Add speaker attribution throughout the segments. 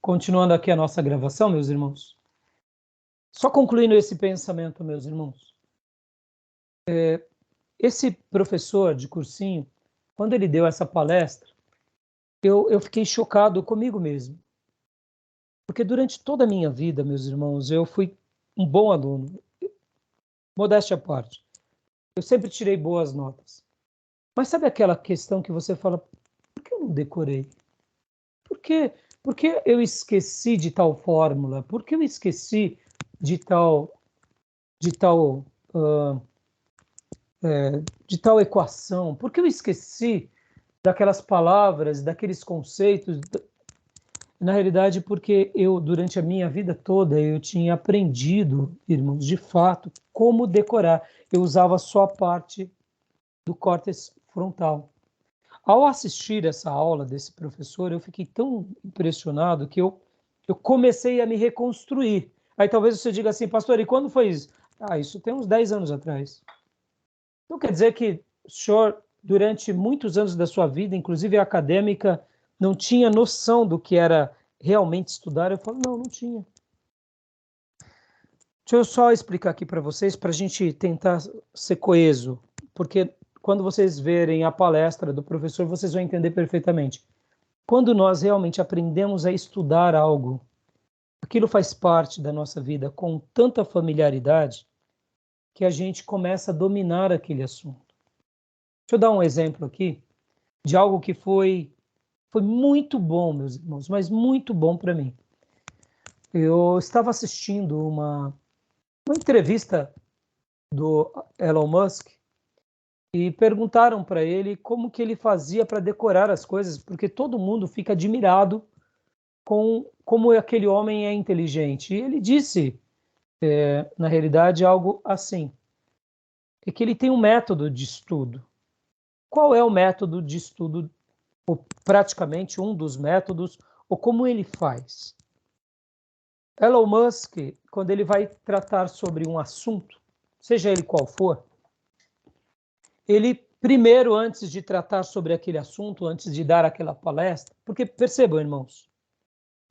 Speaker 1: Continuando aqui a nossa gravação, meus irmãos. Só concluindo esse pensamento, meus irmãos. Esse professor de cursinho, quando ele deu essa palestra, eu fiquei chocado comigo mesmo. Porque durante toda a minha vida, meus irmãos, eu fui um bom aluno. Modéstia à parte. Eu sempre tirei boas notas. Mas sabe aquela questão que você fala, por que eu não decorei? Por que eu esqueci de tal fórmula? Por que eu esqueci de tal equação? Por que eu esqueci daquelas palavras, daqueles conceitos? Na realidade, porque eu, durante a minha vida toda, eu tinha aprendido, irmãos, de fato, como decorar. Eu usava só a parte do córtex frontal. Ao assistir essa aula desse professor, eu fiquei tão impressionado que eu comecei a me reconstruir. Aí talvez você diga assim, pastor, e quando foi isso? Isso tem uns 10 anos atrás. Então quer dizer que o senhor, durante muitos anos da sua vida, inclusive acadêmica, não tinha noção do que era realmente estudar? Eu falo, não tinha. Deixa eu só explicar aqui para vocês, para a gente tentar ser coeso, porque quando vocês verem a palestra do professor, vocês vão entender perfeitamente. Quando nós realmente aprendemos a estudar algo, aquilo faz parte da nossa vida com tanta familiaridade que a gente começa a dominar aquele assunto. Deixa eu dar um exemplo aqui de algo que foi muito bom, meus irmãos, mas muito bom para mim. Eu estava assistindo uma entrevista do Elon Musk e perguntaram para ele como que ele fazia para decorar as coisas, porque todo mundo fica admirado com como aquele homem é inteligente. E ele disse, na realidade, algo assim, é que ele tem um método de estudo. Qual é o método de estudo, ou praticamente um dos métodos, ou como ele faz? Elon Musk, quando ele vai tratar sobre um assunto, seja ele qual for, ele primeiro, antes de tratar sobre aquele assunto, antes de dar aquela palestra, porque percebam, irmãos,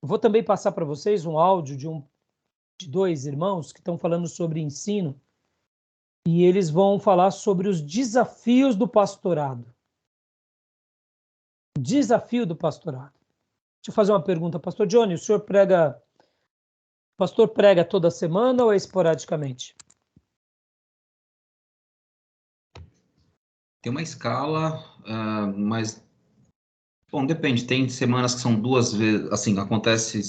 Speaker 1: eu vou também passar para vocês um áudio de dois irmãos que estão falando sobre ensino, e eles vão falar sobre os desafios do pastorado. O desafio do pastorado. Deixa eu fazer uma pergunta, pastor Johnny, o senhor pastor prega toda semana ou é esporadicamente?
Speaker 2: Tem uma escala, mas, bom, depende. Tem semanas que são 2 vezes, assim, acontece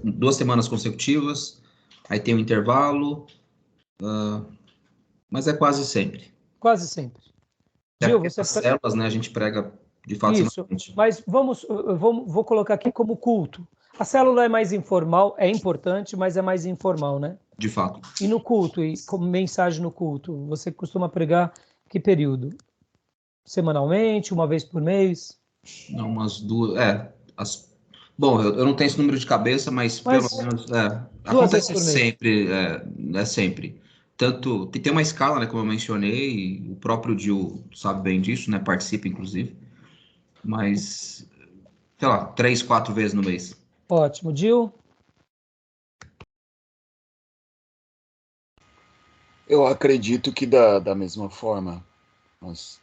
Speaker 2: 2 semanas consecutivas, aí tem um intervalo, mas é quase sempre.
Speaker 1: Quase sempre.
Speaker 2: Gil, você... As células, né, a gente prega de fato semanalmente.
Speaker 1: Mas vou colocar aqui como culto. A célula é mais informal, é importante, mas é mais informal, né?
Speaker 2: De fato.
Speaker 1: E no culto, e como mensagem no culto, você costuma pregar que período? Semanalmente, uma vez por mês?
Speaker 2: Não, umas 2, bom, eu não tenho esse número de cabeça, mas pelo menos, acontece sempre, sempre. Tanto que tem uma escala, né, como eu mencionei, e o próprio Gil sabe bem disso, né, participa inclusive, mas, sei lá, 3, 4 vezes no mês.
Speaker 1: Ótimo. Gil?
Speaker 3: Eu acredito que da mesma forma, mas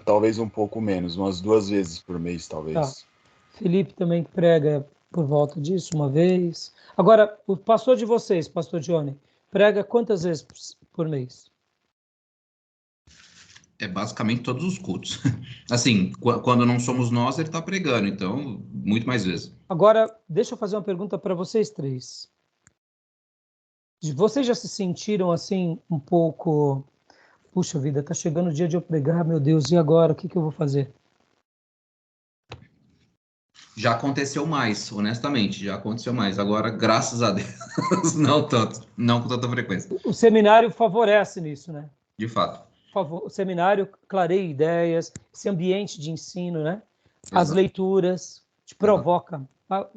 Speaker 3: talvez um pouco menos, umas 2 vezes por mês, talvez.
Speaker 1: Tá. Felipe também prega por volta disso, uma vez. Agora, o pastor de vocês, pastor Johnny, prega quantas vezes por mês?
Speaker 2: É basicamente todos os cultos. Assim, quando não somos nós, ele está pregando, então, muito mais vezes.
Speaker 1: Agora, deixa eu fazer uma pergunta para vocês três. Vocês já se sentiram assim, um pouco... Puxa vida, tá chegando o dia de eu pregar, meu Deus, e agora? O que eu vou fazer?
Speaker 2: Já aconteceu mais, honestamente, já aconteceu mais. Agora, graças a Deus, não tanto, não com tanta frequência.
Speaker 1: O seminário favorece nisso, né?
Speaker 2: De fato.
Speaker 1: O seminário clareia ideias, esse ambiente de ensino, né? As
Speaker 2: Exato.
Speaker 1: leituras te provoca.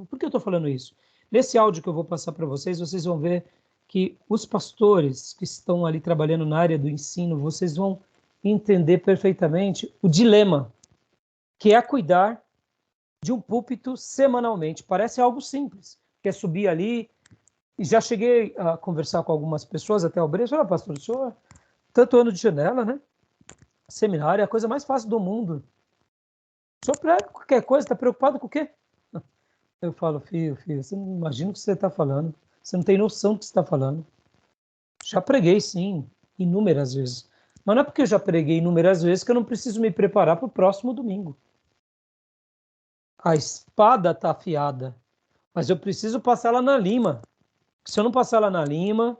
Speaker 1: Por que eu estou falando isso? Nesse áudio que eu vou passar para vocês, vocês vão ver que os pastores que estão ali trabalhando na área do ensino, vocês vão entender perfeitamente o dilema que é cuidar de um púlpito semanalmente. Parece algo simples, que é subir ali. E já cheguei a conversar com algumas pessoas, até o Brejo, olha, pastor, o senhor, tanto ano de janela, né? Seminário é a coisa mais fácil do mundo. O senhor prega qualquer coisa, está preocupado com o quê? Eu falo, filho, você não imagina o que você está falando. Você não tem noção do que você está falando. Já preguei, sim, inúmeras vezes. Mas não é porque eu já preguei inúmeras vezes que eu não preciso me preparar para o próximo domingo. A espada está afiada, mas eu preciso passar ela na lima. Se eu não passar ela na lima,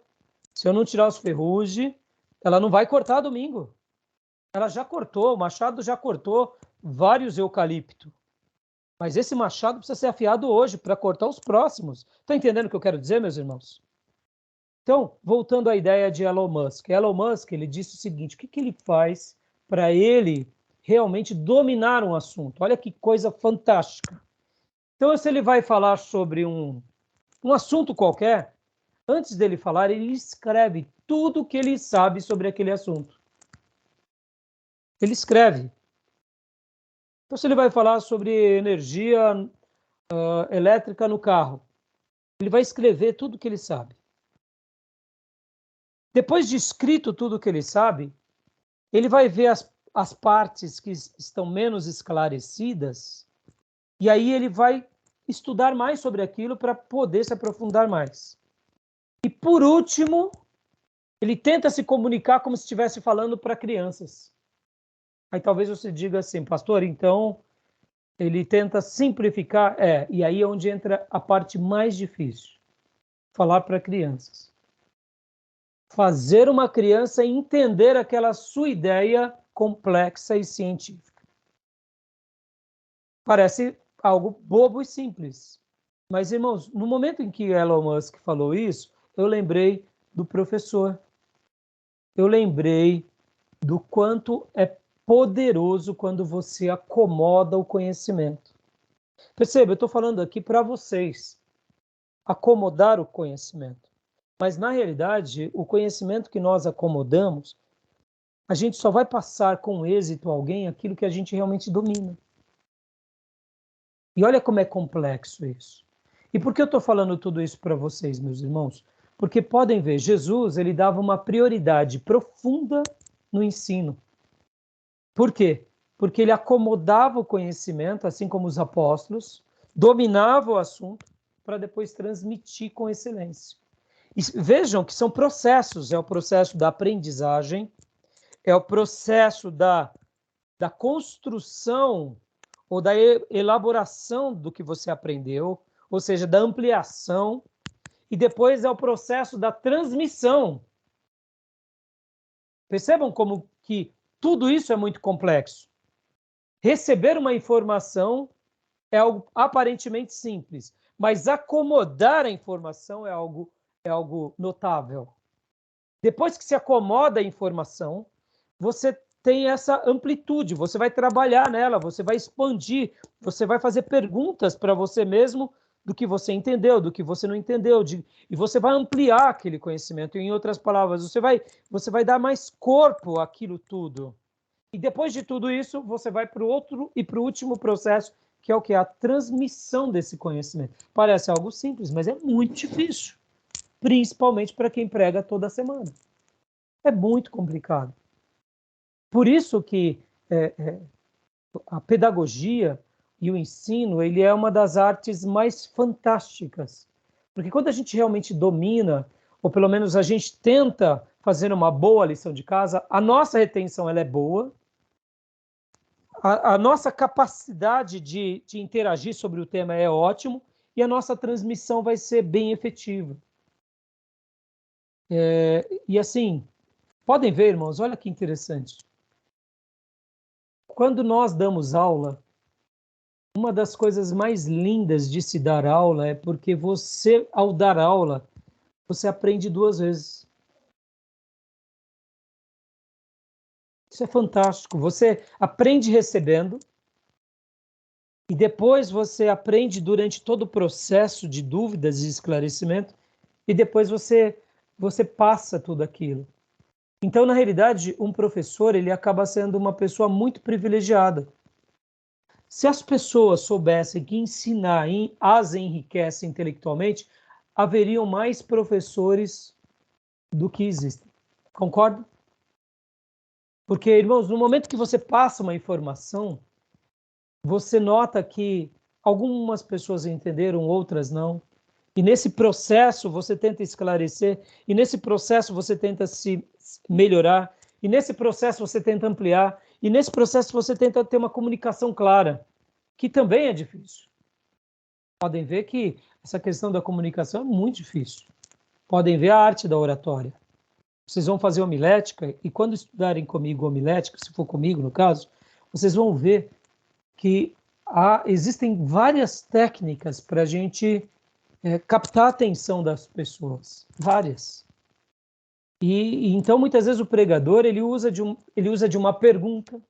Speaker 1: se eu não tirar os ferrugem, ela não vai cortar domingo. Ela já cortou, o machado já cortou vários eucaliptos. Mas esse machado precisa ser afiado hoje para cortar os próximos. Está entendendo o que eu quero dizer, meus irmãos? Então, voltando à ideia de Elon Musk. Elon Musk, ele disse o seguinte, o que ele faz para ele realmente dominar um assunto? Olha que coisa fantástica. Então, se ele vai falar sobre um assunto qualquer, antes dele falar, ele escreve tudo o que ele sabe sobre aquele assunto. Ele escreve. Então, se ele vai falar sobre energia elétrica no carro, ele vai escrever tudo o que ele sabe. Depois de escrito tudo o que ele sabe, ele vai ver as partes que estão menos esclarecidas e aí ele vai estudar mais sobre aquilo para poder se aprofundar mais. E, por último, ele tenta se comunicar como se estivesse falando para crianças. Aí talvez você diga assim, pastor, então ele tenta simplificar. E aí é onde entra a parte mais difícil. Falar para crianças. Fazer uma criança entender aquela sua ideia complexa e científica. Parece algo bobo e simples. Mas, irmãos, no momento em que Elon Musk falou isso, eu lembrei do professor. Eu lembrei do quanto é poderoso quando você acomoda o conhecimento. Perceba, eu estou falando aqui para vocês. Acomodar o conhecimento. Mas, na realidade, o conhecimento que nós acomodamos, a gente só vai passar com êxito a alguém aquilo que a gente realmente domina. E olha como é complexo isso. E por que eu estou falando tudo isso para vocês, meus irmãos? Porque podem ver, Jesus, ele dava uma prioridade profunda no ensino. Por quê? Porque ele acomodava o conhecimento, assim como os apóstolos, dominava o assunto para depois transmitir com excelência. E vejam que são processos, é o processo da aprendizagem, é o processo da construção ou da elaboração do que você aprendeu, ou seja, da ampliação, e depois é o processo da transmissão. Percebam como que tudo isso é muito complexo. Receber uma informação é algo aparentemente simples, mas acomodar a informação é algo notável. Depois que se acomoda a informação, você tem essa amplitude, você vai trabalhar nela, você vai expandir, você vai fazer perguntas para você mesmo do que você entendeu, do que você não entendeu, e você vai ampliar aquele conhecimento. Em outras palavras, você vai dar mais corpo àquilo tudo. E depois de tudo isso, você vai para o outro e para o último processo, que é o que? A transmissão desse conhecimento. Parece algo simples, mas é muito difícil. Principalmente para quem prega toda semana. É muito complicado. Por isso que a pedagogia e o ensino, ele é uma das artes mais fantásticas. Porque quando a gente realmente domina, ou pelo menos a gente tenta fazer uma boa lição de casa, a nossa retenção ela é boa, a nossa capacidade de interagir sobre o tema é ótimo, e a nossa transmissão vai ser bem efetiva. E assim, podem ver, irmãos, olha que interessante. Quando nós damos aula, uma das coisas mais lindas de se dar aula é porque você, ao dar aula, você aprende 2 vezes. Isso é fantástico. Você aprende recebendo e depois você aprende durante todo o processo de dúvidas e esclarecimento e depois você passa tudo aquilo. Então, na realidade, um professor ele acaba sendo uma pessoa muito privilegiada. Se as pessoas soubessem que ensinar as enriquece intelectualmente, haveriam mais professores do que existem. Concorda? Porque, irmãos, no momento que você passa uma informação, você nota que algumas pessoas entenderam, outras não. E nesse processo você tenta esclarecer, e nesse processo você tenta se melhorar, e nesse processo você tenta ampliar, e nesse processo você tenta ter uma comunicação clara, que também é difícil. Podem ver que essa questão da comunicação é muito difícil. Podem ver a arte da oratória. Vocês vão fazer homilética, e quando estudarem comigo homilética, se for comigo no caso, vocês vão ver que existem várias técnicas para a gente captar a atenção das pessoas, várias. E então muitas vezes o pregador ele usa de uma pergunta,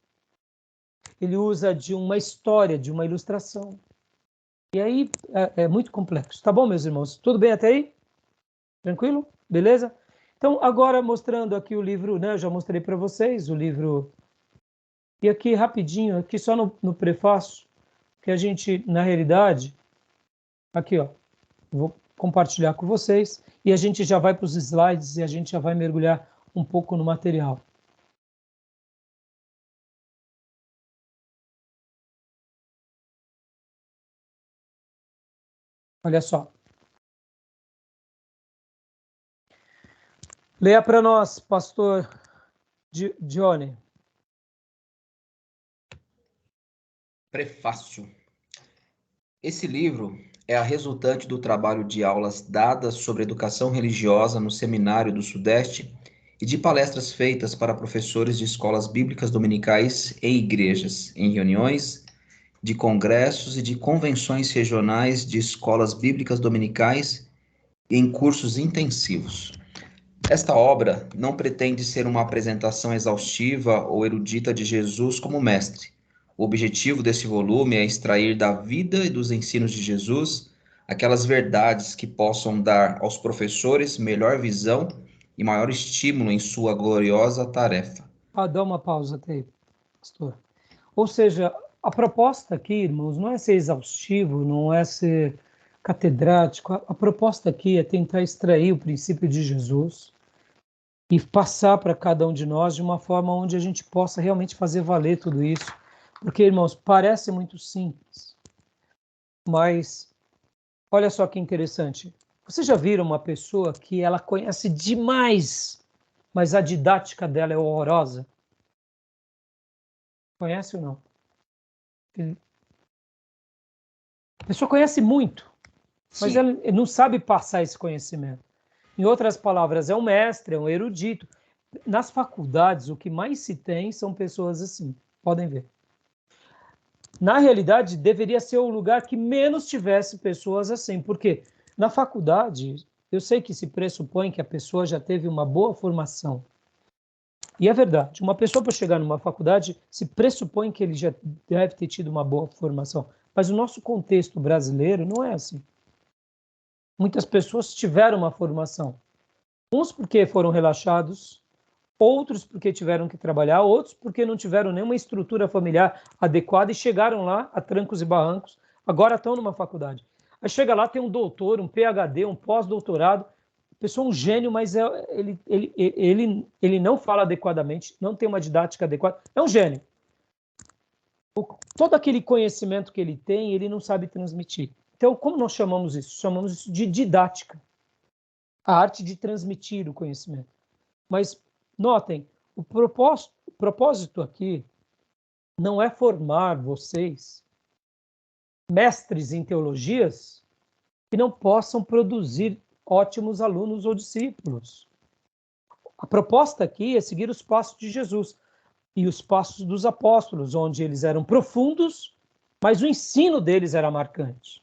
Speaker 1: ele usa de uma história, de uma ilustração. E aí é muito complexo. Tá bom, meus irmãos? Tudo bem até aí? Tranquilo? Beleza? Então agora mostrando aqui o livro, né? Eu já mostrei para vocês o livro. E aqui rapidinho, aqui só no prefácio, que a gente na realidade, aqui ó. Vou compartilhar com vocês e a gente já vai para os slides e a gente já vai mergulhar um pouco no material. Olha só. Leia para nós, pastor Johnny.
Speaker 2: Prefácio. Esse livro é a resultante do trabalho de aulas dadas sobre educação religiosa no Seminário do Sudeste e de palestras feitas para professores de escolas bíblicas dominicais em igrejas, em reuniões, de congressos e de convenções regionais de escolas bíblicas dominicais e em cursos intensivos. Esta obra não pretende ser uma apresentação exaustiva ou erudita de Jesus como mestre. O objetivo desse volume é extrair da vida e dos ensinos de Jesus aquelas verdades que possam dar aos professores melhor visão e maior estímulo em sua gloriosa tarefa.
Speaker 1: Dá uma pausa até, pastor. Ou seja, a proposta aqui, irmãos, não é ser exaustivo, não é ser catedrático. A proposta aqui é tentar extrair o princípio de Jesus e passar para cada um de nós de uma forma onde a gente possa realmente fazer valer tudo isso. Porque, irmãos, parece muito simples, mas olha só que interessante. Vocês já viram uma pessoa que ela conhece demais, mas a didática dela é horrorosa? Conhece ou não? A pessoa conhece muito, mas ela não sabe passar esse conhecimento. Em outras palavras, é um mestre, é um erudito. Nas faculdades, o que mais se tem são pessoas assim. Podem ver. Na realidade, deveria ser o lugar que menos tivesse pessoas assim. Porque na faculdade, eu sei que se pressupõe que a pessoa já teve uma boa formação. E é verdade. Uma pessoa para chegar numa faculdade, se pressupõe que ele já deve ter tido uma boa formação. Mas o nosso contexto brasileiro não é assim. Muitas pessoas tiveram uma formação. Uns porque foram relaxados, outros porque tiveram que trabalhar, outros porque não tiveram nenhuma estrutura familiar adequada e chegaram lá a trancos e barrancos, agora estão numa faculdade. Aí chega lá, tem um doutor, um PhD, um pós-doutorado, a pessoa é um gênio, mas ele não fala adequadamente, não tem uma didática adequada, é um gênio. Todo aquele conhecimento que ele tem, ele não sabe transmitir. Então, como nós chamamos isso? Chamamos isso de didática. A arte de transmitir o conhecimento. Mas, notem, o propósito aqui não é formar vocês mestres em teologias que não possam produzir ótimos alunos ou discípulos. A proposta aqui é seguir os passos de Jesus e os passos dos apóstolos, onde eles eram profundos, mas o ensino deles era marcante.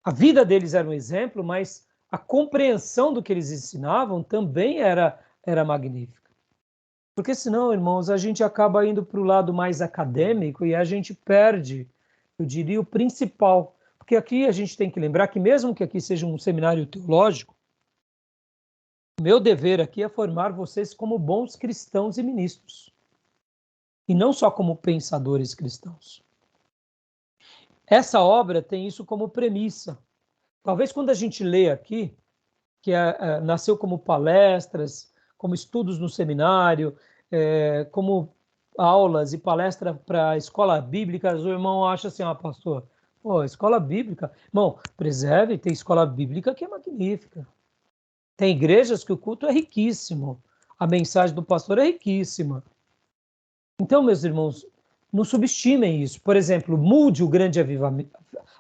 Speaker 1: A vida deles era um exemplo, mas a compreensão do que eles ensinavam também era magnífica. Porque senão, irmãos, a gente acaba indo para o lado mais acadêmico e a gente perde, eu diria, o principal. Porque aqui a gente tem que lembrar que mesmo que aqui seja um seminário teológico, meu dever aqui é formar vocês como bons cristãos e ministros. E não só como pensadores cristãos. Essa obra tem isso como premissa. Talvez quando a gente lê aqui, que nasceu como palestras, como estudos no seminário, como aulas e palestra para escola bíblica, o irmão acha assim, pastor, escola bíblica, irmão, preserve, tem escola bíblica que é magnífica. Tem igrejas que o culto é riquíssimo, a mensagem do pastor é riquíssima. Então, meus irmãos, não subestimem isso. Por exemplo, Moody, o grande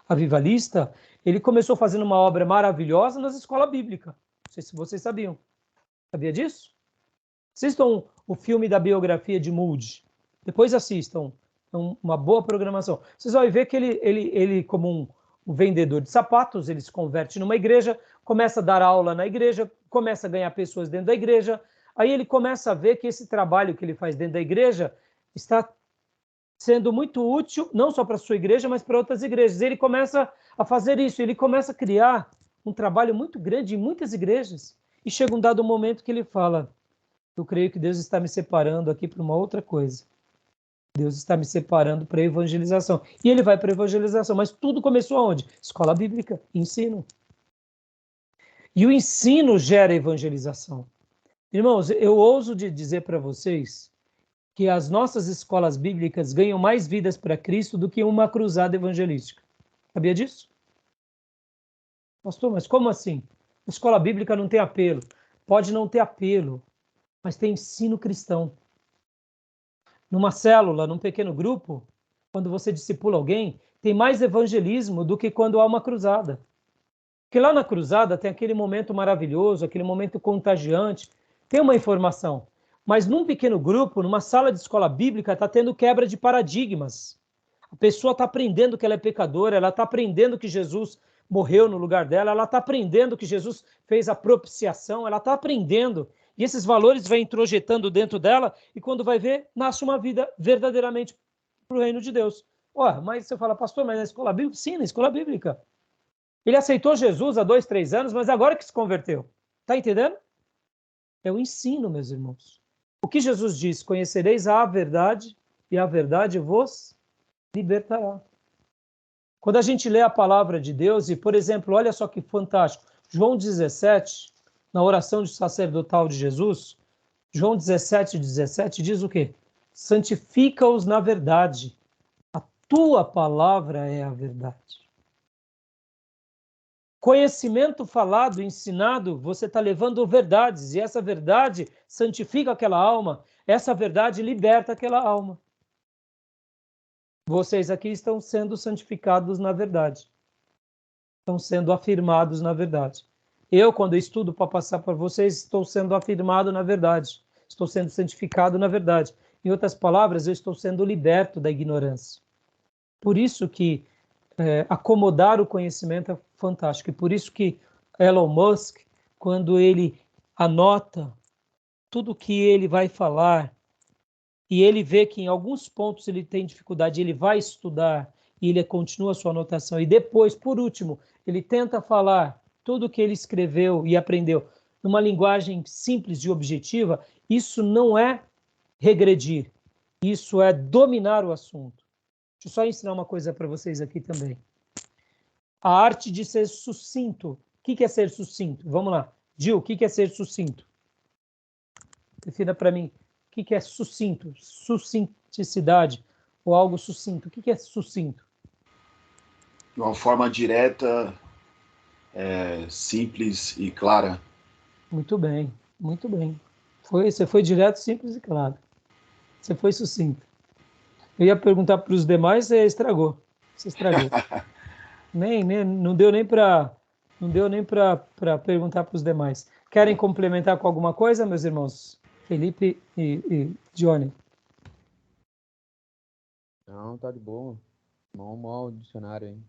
Speaker 1: avivalista, ele começou fazendo uma obra maravilhosa nas escolas bíblicas. Não sei se vocês sabiam. Sabia disso? Assistam o filme da biografia de Moody. Depois assistam. É uma boa programação. Vocês vão ver que ele como um vendedor de sapatos, ele se converte numa igreja, começa a dar aula na igreja, começa a ganhar pessoas dentro da igreja. Aí ele começa a ver que esse trabalho que ele faz dentro da igreja está sendo muito útil, não só para a sua igreja, mas para outras igrejas. Ele começa a fazer isso, ele começa a criar um trabalho muito grande em muitas igrejas. E chega um dado momento que ele fala, eu creio que Deus está me separando aqui para uma outra coisa. Deus está me separando para a evangelização. E ele vai para a evangelização. Mas tudo começou aonde? Escola bíblica, ensino. E o ensino gera evangelização. Irmãos, eu ouso dizer para vocês que as nossas escolas bíblicas ganham mais vidas para Cristo do que uma cruzada evangelística. Sabia disso? Pastor, mas como assim? A escola bíblica não tem apelo. Pode não ter apelo, mas tem ensino cristão. Numa célula, num pequeno grupo, quando você discipula alguém, tem mais evangelismo do que quando há uma cruzada. Porque lá na cruzada tem aquele momento maravilhoso, aquele momento contagiante, tem uma informação. Mas num pequeno grupo, numa sala de escola bíblica, está tendo quebra de paradigmas. A pessoa está aprendendo que ela é pecadora, ela está aprendendo que Jesus morreu no lugar dela, ela está aprendendo que Jesus fez a propiciação, ela está aprendendo. E esses valores vão introjetando dentro dela, e quando vai ver, nasce uma vida verdadeiramente para o reino de Deus. Mas você fala, pastor, mas na escola bíblica? Sim, na escola bíblica. Ele aceitou Jesus há 2, 3 anos, mas agora que se converteu. Está entendendo? É o ensino, meus irmãos. O que Jesus diz? Conhecereis a verdade, e a verdade vos libertará. Quando a gente lê a palavra de Deus, e, por exemplo, olha só que fantástico, João 17, na oração sacerdotal de Jesus, João 17, 17, diz o quê? Santifica-os na verdade. A tua palavra é a verdade. Conhecimento falado, ensinado, você está levando verdades, e essa verdade santifica aquela alma, essa verdade liberta aquela alma. Vocês aqui estão sendo santificados na verdade. Estão sendo afirmados na verdade. Eu, quando estudo para passar para vocês, estou sendo afirmado na verdade. Estou sendo santificado na verdade. Em outras palavras, eu estou sendo liberto da ignorância. Por isso que acomodar o conhecimento é fantástico. E por isso que Elon Musk, quando ele anota tudo que ele vai falar, e ele vê que em alguns pontos ele tem dificuldade, ele vai estudar, e ele continua a sua anotação, e depois, por último, ele tenta falar tudo o que ele escreveu e aprendeu numa linguagem simples e objetiva, isso não é regredir, isso é dominar o assunto. Deixa eu só ensinar uma coisa para vocês aqui também. A arte de ser sucinto. O que é ser sucinto? Vamos lá. Gil, o que é ser sucinto? Defina para mim. O que é sucinto? Sucinticidade ou algo sucinto. O que é sucinto?
Speaker 3: De uma forma direta, simples e clara.
Speaker 1: Muito bem, muito bem. Você foi direto, simples e claro. Você foi sucinto. Eu ia perguntar para os demais, você estragou. Você estragou. Não deu nem para perguntar para os demais. Querem complementar com alguma coisa, meus irmãos? Felipe e Johnny.
Speaker 4: Não, tá de boa. Mal dicionário, hein?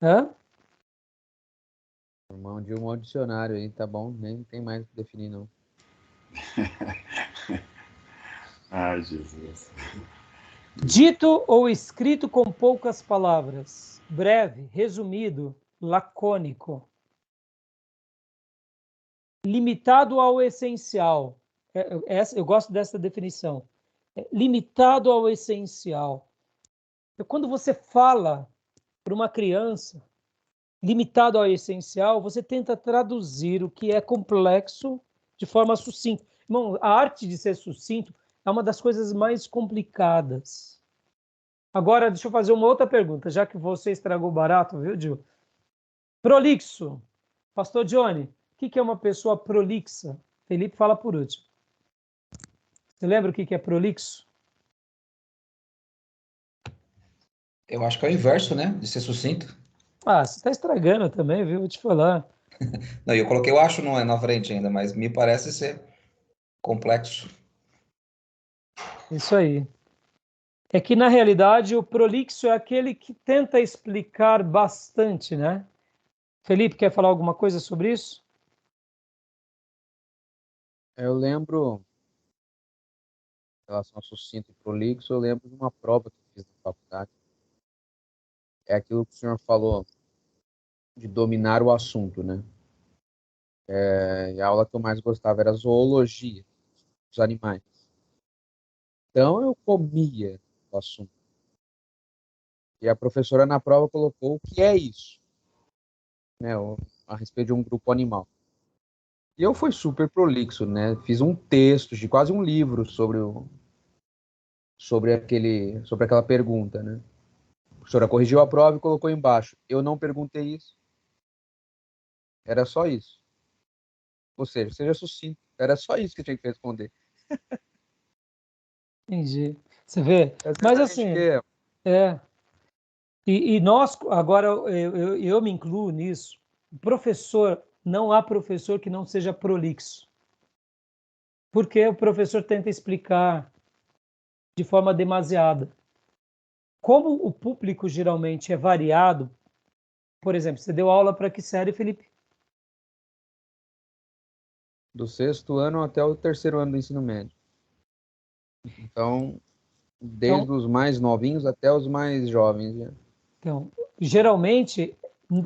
Speaker 1: Hã?
Speaker 4: Mão de um dicionário aí, tá bom? Nem tem mais o que definir, não.
Speaker 3: Ai, Jesus.
Speaker 1: Dito ou escrito com poucas palavras, breve, resumido, lacônico, limitado ao essencial. Eu gosto dessa definição. Limitado ao essencial. Quando você fala para uma criança, limitado ao essencial, você tenta traduzir o que é complexo de forma sucinta. Irmão, a arte de ser sucinto é uma das coisas mais complicadas. Agora, deixa eu fazer uma outra pergunta, já que você estragou o barato, viu, Gil? Prolixo. Pastor Johnny, o que é uma pessoa prolixa? Felipe fala por último. Você lembra o que é prolixo?
Speaker 2: Eu acho que é o inverso, né? De ser sucinto.
Speaker 1: Ah, você está estragando também, viu? Vou te falar.
Speaker 2: Não, eu coloquei o acho não é na frente ainda, mas me parece ser complexo.
Speaker 1: Isso aí. É que, na realidade, o prolixo é aquele que tenta explicar bastante, né? Felipe, quer falar alguma coisa sobre isso?
Speaker 4: Eu lembro, em relação ao sucinto e prolixo, eu lembro de uma prova que eu fiz na faculdade. É aquilo que o senhor falou, de dominar o assunto, né? E a aula que eu mais gostava era zoologia dos animais. Então eu comia o assunto. E a professora na prova colocou o que é isso, né? A respeito de um grupo animal. E eu fui super prolixo, né? Fiz um texto de quase um livro sobre aquela pergunta, né? A professora corrigiu a prova e colocou embaixo. Eu não perguntei isso. Era só isso. Ou seja, seja sucinto. Era só isso que eu tinha que responder.
Speaker 1: Entendi. Você vê?
Speaker 4: Às vezes
Speaker 1: Mas
Speaker 4: a gente
Speaker 1: assim,
Speaker 4: quer.
Speaker 1: é. E nós, agora eu me incluo nisso. O professor, não há professor que não seja prolixo. Porque o professor tenta explicar de forma demasiada. Como o público geralmente é variado, por exemplo, você deu aula para que série, Felipe?
Speaker 4: Do sexto ano até o terceiro ano do ensino médio. Então,
Speaker 1: Então,
Speaker 4: desde os mais novinhos até os mais jovens. Né?
Speaker 1: então, geralmente,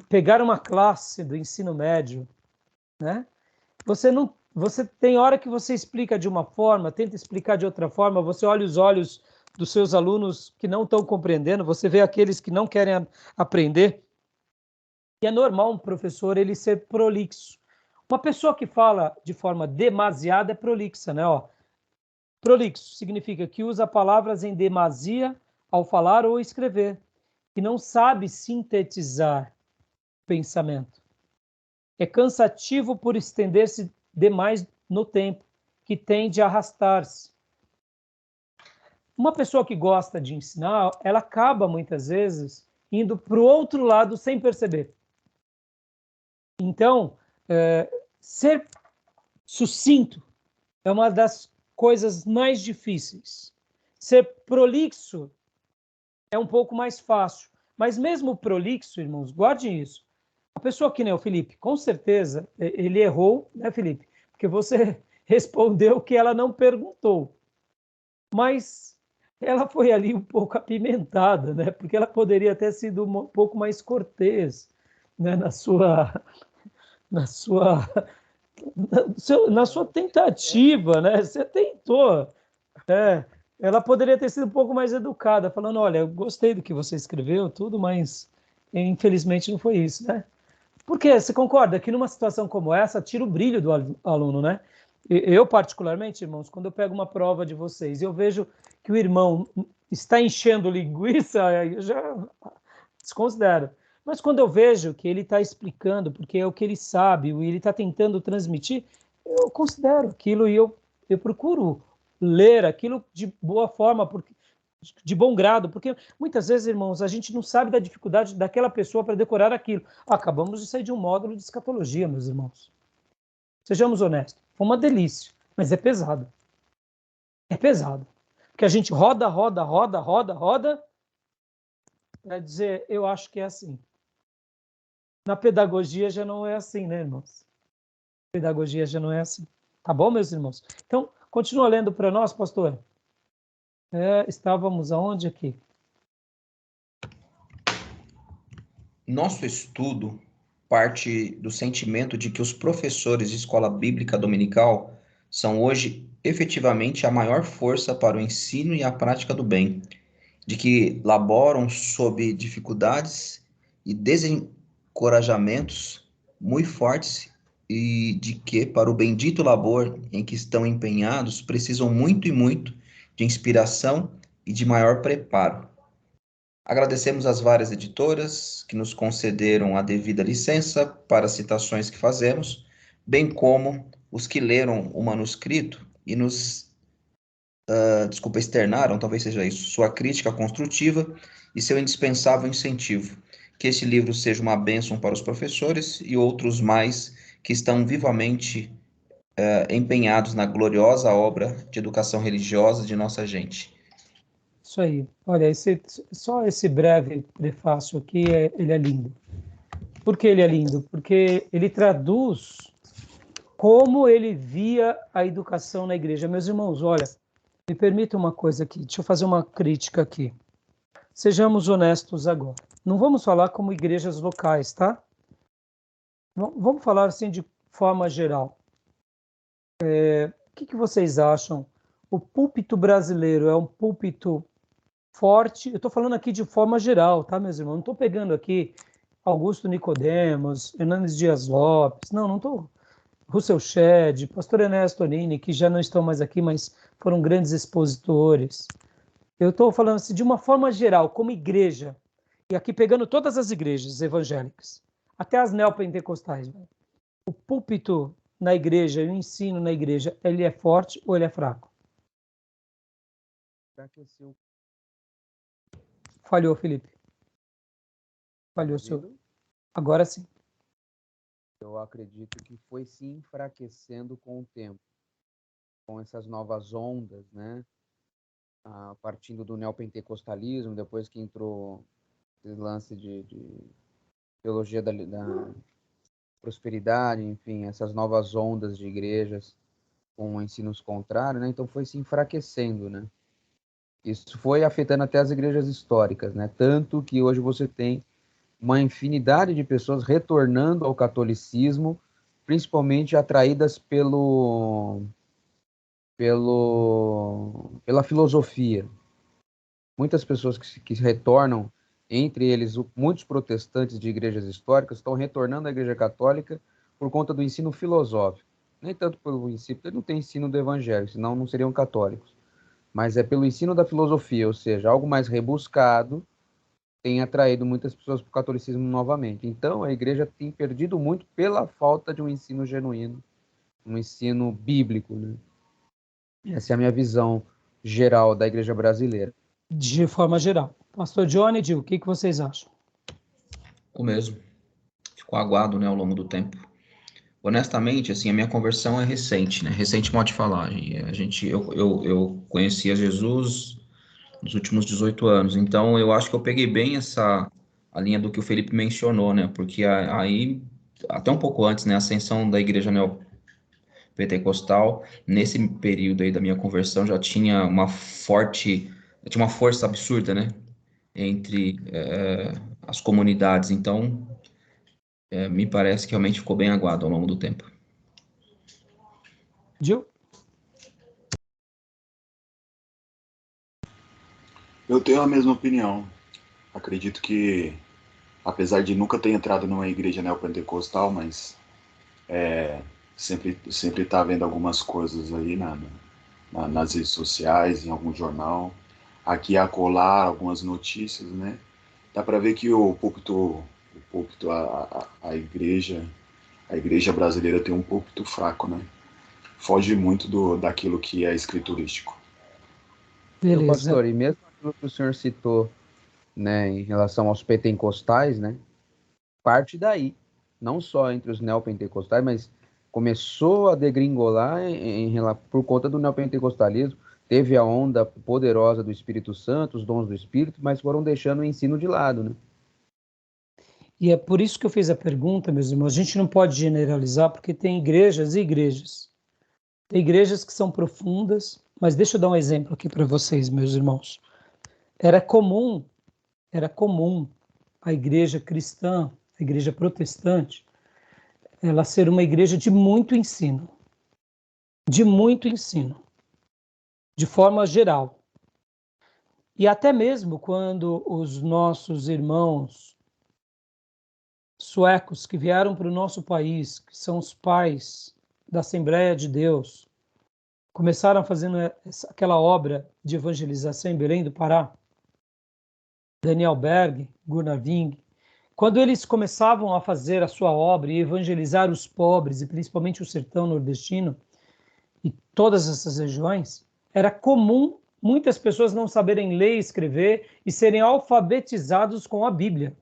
Speaker 1: pegar uma classe do ensino médio, né? Você tem hora que você explica de uma forma, tenta explicar de outra forma, você olha os olhos dos seus alunos que não estão compreendendo, você vê aqueles que não querem aprender. E é normal um professor ele ser prolixo. Uma pessoa que fala de forma demasiada é prolixa, né? Ó, prolixo significa que usa palavras em demasia ao falar ou escrever, que não sabe sintetizar pensamento. É cansativo por estender-se demais no tempo, que tende a arrastar-se. Uma pessoa que gosta de ensinar, ela acaba muitas vezes indo para o outro lado sem perceber. Então, ser sucinto é uma das coisas mais difíceis. Ser prolixo é um pouco mais fácil. Mas mesmo o prolixo, irmãos, guardem isso. A pessoa que nem o Felipe, com certeza, ele errou, né, Felipe? Porque você respondeu que ela não perguntou. Mas ela foi ali um pouco apimentada, né? Porque ela poderia ter sido um pouco mais cortês, né? Na sua, na sua tentativa, né? Você tentou, né? Ela poderia ter sido um pouco mais educada, falando, olha, eu gostei do que você escreveu, tudo, mas infelizmente não foi isso, né? Porque você concorda que numa situação como essa, tira o brilho do aluno, né? Eu, particularmente, irmãos, quando eu pego uma prova de vocês e eu vejo que o irmão está enchendo linguiça, eu já desconsidero. Mas quando eu vejo que ele está explicando, porque é o que ele sabe, e ele está tentando transmitir, eu considero aquilo e eu procuro ler aquilo de boa forma, porque de bom grado, porque muitas vezes, irmãos, a gente não sabe da dificuldade daquela pessoa para decorar aquilo. Acabamos de sair de um módulo de escatologia, meus irmãos. Sejamos honestos, foi uma delícia, mas é pesado. É pesado. Porque a gente roda, para dizer, eu acho que é assim. Na pedagogia já não é assim, né, irmãos? Pedagogia já não é assim. Tá bom, meus irmãos? Então, continua lendo para nós, pastor. Estávamos aonde aqui?
Speaker 2: Nosso estudo parte do sentimento de que os professores de escola bíblica dominical são hoje efetivamente a maior força para o ensino e a prática do bem, de que laboram sob dificuldades e desencorajamentos muito fortes e de que, para o bendito labor em que estão empenhados, precisam muito e muito de inspiração e de maior preparo. Agradecemos às várias editoras que nos concederam a devida licença para as citações que fazemos, bem como os que leram o manuscrito e nos, externaram, talvez seja isso, sua crítica construtiva e seu indispensável incentivo. Que este livro seja uma bênção para os professores e outros mais que estão vivamente empenhados na gloriosa obra de educação religiosa de nossa gente.
Speaker 1: Isso aí. Olha, só esse breve prefácio aqui, ele é lindo. Por que ele é lindo? Porque ele traduz como ele via a educação na igreja. Meus irmãos, olha, me permita uma coisa aqui, deixa eu fazer uma crítica aqui. Sejamos honestos agora. Não vamos falar como igrejas locais, tá? Vamos falar assim de forma geral. O que vocês acham? O púlpito brasileiro é um púlpito forte? Eu estou falando aqui de forma geral, tá, meus irmãos? Não estou pegando aqui Augusto Nicodemos, Hernandes Dias Lopes, não estou... Russell Shedd, pastor Ernesto Tonini, que já não estão mais aqui, mas foram grandes expositores. Eu estou falando assim, de uma forma geral, como igreja, e aqui pegando todas as igrejas evangélicas, até as neopentecostais. O púlpito na igreja e o ensino na igreja, ele é forte ou ele é fraco? Falhou, Felipe. Falhou, senhor. Agora sim.
Speaker 4: Eu acredito que foi se enfraquecendo com o tempo, com essas novas ondas, né? Partindo do neopentecostalismo, depois que entrou esse lance de teologia da prosperidade, enfim, essas novas ondas de igrejas com ensinos contrários, né? Então foi se enfraquecendo, né? Isso foi afetando até as igrejas históricas, né? Tanto que hoje você tem uma infinidade de pessoas retornando ao catolicismo, principalmente atraídas pela filosofia. Muitas pessoas que retornam, entre eles muitos protestantes de igrejas históricas, estão retornando à Igreja Católica por conta do ensino filosófico. Nem tanto pelo ensino, porque não tem ensino do evangelho, senão não seriam católicos. Mas é pelo ensino da filosofia, ou seja, algo mais rebuscado, tem atraído muitas pessoas para o catolicismo novamente. Então, a igreja tem perdido muito pela falta de um ensino genuíno, um ensino bíblico, né? Essa é a minha visão geral da igreja brasileira.
Speaker 1: De forma geral. Pastor Johnny, Gil, o que vocês acham?
Speaker 2: O mesmo. Ficou aguado, né, ao longo do tempo. Honestamente, assim, a minha conversão é recente, né? Recente modo de falar. Eu conhecia Jesus nos últimos 18 anos, então eu acho que eu peguei bem a linha do que o Felipe mencionou, né? Porque aí, até um pouco antes, né, a ascensão da igreja neopentecostal, nesse período aí da minha conversão, já tinha uma força absurda, né? Entre as comunidades, então me parece que realmente ficou bem aguado ao longo do tempo.
Speaker 1: Gil?
Speaker 3: Eu tenho a mesma opinião. Acredito que, apesar de nunca ter entrado numa igreja neopentecostal, mas sempre tá vendo algumas coisas aí nas redes sociais, em algum jornal, aqui e acolá, algumas notícias, né? Dá para ver que o púlpito, a igreja brasileira tem um púlpito fraco, né? Foge muito daquilo que é escriturístico.
Speaker 4: Meu
Speaker 1: Beleza.
Speaker 4: pastor, e mesmo aquilo que o senhor citou, né, em relação aos pentecostais, né, parte daí, não só entre os neopentecostais, mas começou a degringolar por conta do neopentecostalismo. Teve a onda poderosa do Espírito Santo, os dons do Espírito, mas foram deixando o ensino de lado, né?
Speaker 1: E é por isso que eu fiz a pergunta, meus irmãos. A gente não pode generalizar, porque tem igrejas e igrejas. Tem igrejas que são profundas, mas deixa eu dar um exemplo aqui para vocês, meus irmãos. Era comum a igreja cristã, a igreja protestante, ela ser uma igreja de muito ensino, de forma geral. E até mesmo quando os nossos irmãos suecos que vieram para o nosso país, que são os pais da Assembleia de Deus, começaram fazendo aquela obra de evangelização em Belém do Pará, Daniel Berg, Gunnar Wing, quando eles começavam a fazer a sua obra e evangelizar os pobres, e principalmente o sertão nordestino, e todas essas regiões, era comum muitas pessoas não saberem ler e escrever e serem alfabetizados com a Bíblia.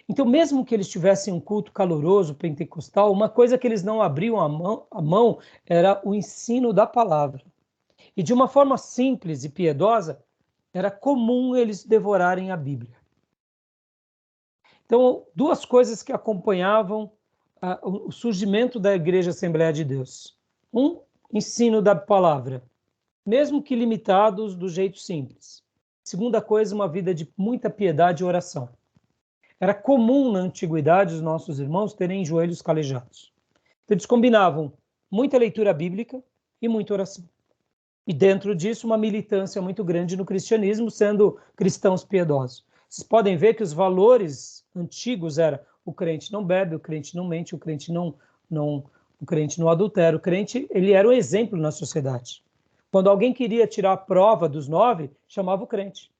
Speaker 1: Então, mesmo que eles tivessem um culto caloroso, pentecostal, uma coisa que eles não abriam a mão era o ensino da palavra. E de uma forma simples e piedosa, era comum eles devorarem a Bíblia. Então, duas coisas que acompanhavam o surgimento da Igreja Assembleia de Deus. Um, ensino da palavra, mesmo que limitados do jeito simples. Segunda coisa, uma vida de muita piedade e oração. Era comum na antiguidade os nossos irmãos terem joelhos calejados. Então, eles combinavam muita leitura bíblica e muita oração. E dentro disso, uma militância muito grande no cristianismo, sendo cristãos piedosos. Vocês podem ver que os valores antigos eram: o crente não bebe, o crente não mente, o crente o crente não adultera. O crente, ele era um exemplo na sociedade. Quando alguém queria tirar a prova dos 9, chamava o crente.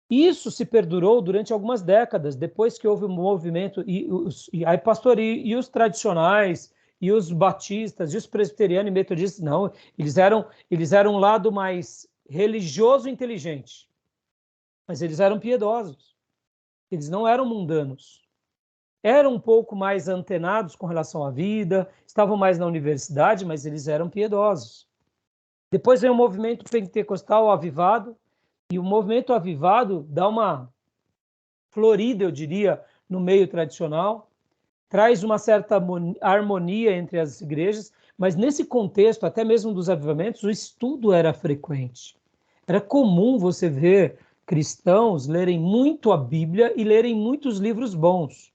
Speaker 1: Isso se perdurou durante algumas décadas, depois que houve um movimento, e os tradicionais, e os batistas, e os presbiterianos e metodistas, não, eles eram um lado mais religioso e inteligente, mas eles eram piedosos, eles não eram mundanos, eram um pouco mais antenados com relação à vida, estavam mais na universidade, mas eles eram piedosos. Depois veio o movimento pentecostal avivado, e o movimento avivado dá uma florida, eu diria, no meio tradicional, traz uma certa harmonia entre as igrejas, mas nesse contexto, até mesmo dos avivamentos, o estudo era frequente. Era comum você ver cristãos lerem muito a Bíblia e lerem muitos livros bons.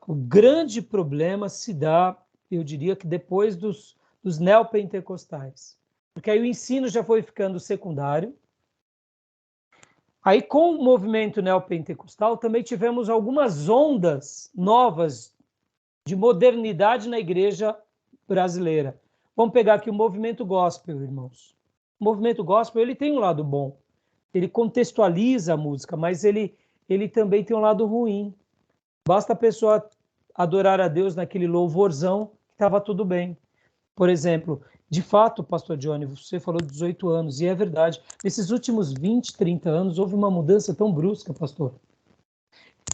Speaker 1: O grande problema se dá, eu diria, que depois dos neopentecostais, porque aí o ensino já foi ficando secundário. Aí, com o movimento neopentecostal, também tivemos algumas ondas novas de modernidade na igreja brasileira. Vamos pegar aqui o movimento gospel, irmãos. O movimento gospel, ele tem um lado bom. Ele contextualiza a música, mas ele também tem um lado ruim. Basta a pessoa adorar a Deus naquele louvorzão que estava tudo bem. Por exemplo, de fato, pastor Johnny, você falou de 18 anos, e é verdade. Nesses últimos 20, 30 anos, houve uma mudança tão brusca, pastor.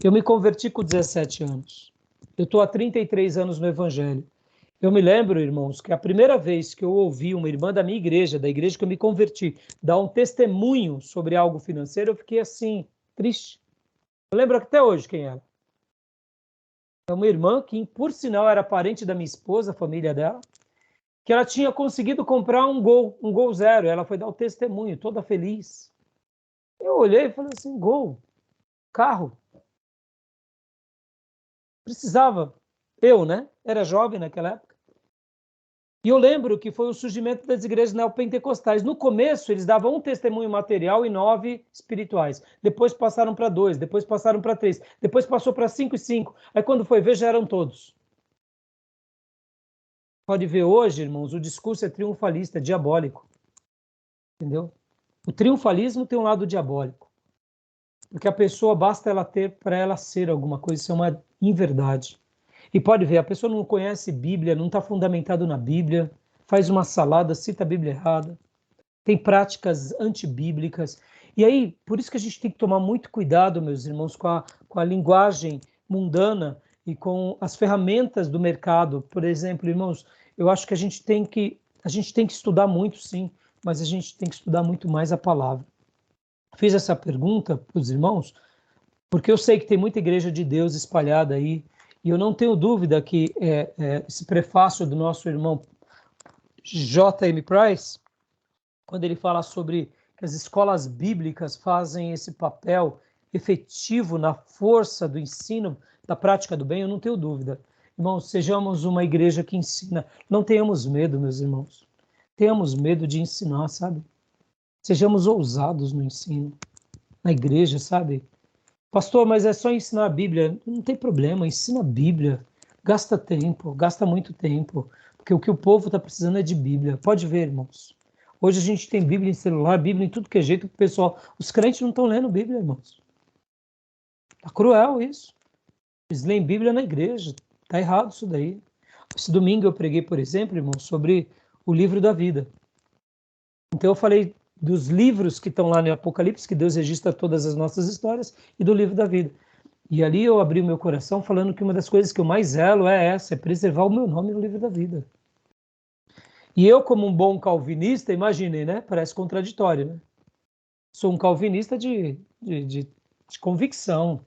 Speaker 1: Eu me converti com 17 anos. Eu estou há 33 anos no Evangelho. Eu me lembro, irmãos, que a primeira vez que eu ouvi uma irmã da minha igreja, da igreja que eu me converti, dar um testemunho sobre algo financeiro, eu fiquei assim, triste. Eu lembro até hoje quem era. É uma irmã que, por sinal, era parente da minha esposa, a família dela, que ela tinha conseguido comprar um Gol 0. Ela foi dar o testemunho, toda feliz. Eu olhei e falei assim, Gol, carro. Precisava. Eu, né? Era jovem naquela época. E eu lembro que foi o surgimento das igrejas neopentecostais. No começo, eles davam um testemunho material e 9 espirituais. Depois passaram para 2, depois passaram para 3, depois passou para 5 e 5. Aí quando foi ver, já eram todos. Pode ver hoje, irmãos, o discurso é triunfalista, é diabólico. Entendeu? O triunfalismo tem um lado diabólico. Porque a pessoa, basta ela ter para ela ser alguma coisa, isso é uma inverdade. E pode ver, a pessoa não conhece Bíblia, não está fundamentado na Bíblia, faz uma salada, cita a Bíblia errada, tem práticas antibíblicas. E aí, por isso que a gente tem que tomar muito cuidado, meus irmãos, com a linguagem mundana e com as ferramentas do mercado. Por exemplo, irmãos, eu acho que a gente tem que estudar muito, sim, mas a gente tem que estudar muito mais a palavra. Fiz essa pergunta para os irmãos, porque eu sei que tem muita igreja de Deus espalhada aí, e eu não tenho dúvida que esse prefácio do nosso irmão J.M. Price, quando ele fala sobre que as escolas bíblicas fazem esse papel efetivo na força do ensino, da prática do bem, eu não tenho dúvida. Irmãos, sejamos uma igreja que ensina. Não tenhamos medo, meus irmãos. Tenhamos medo de ensinar, sabe? Sejamos ousados no ensino. na igreja, sabe? Pastor, mas é só ensinar a Bíblia. Não tem problema, ensina a Bíblia. Gasta tempo, gasta muito tempo. Porque o que o povo está precisando é de Bíblia. Pode ver, irmãos. Hoje a gente tem Bíblia em celular, Bíblia em tudo que é jeito. O pessoal, os crentes não estão lendo Bíblia, irmãos. Tá cruel isso. Eles leem Bíblia na igreja. Tá errado isso daí. Esse domingo eu preguei, por exemplo, irmãos, sobre o livro da vida. Então eu falei dos livros que estão lá no Apocalipse, que Deus registra todas as nossas histórias, e do livro da vida. E ali eu abri o meu coração falando que uma das coisas que eu mais zelo é essa, é preservar o meu nome no livro da vida. E eu, como um bom calvinista, imaginei, né? Parece contraditório, né? Sou um calvinista de convicção.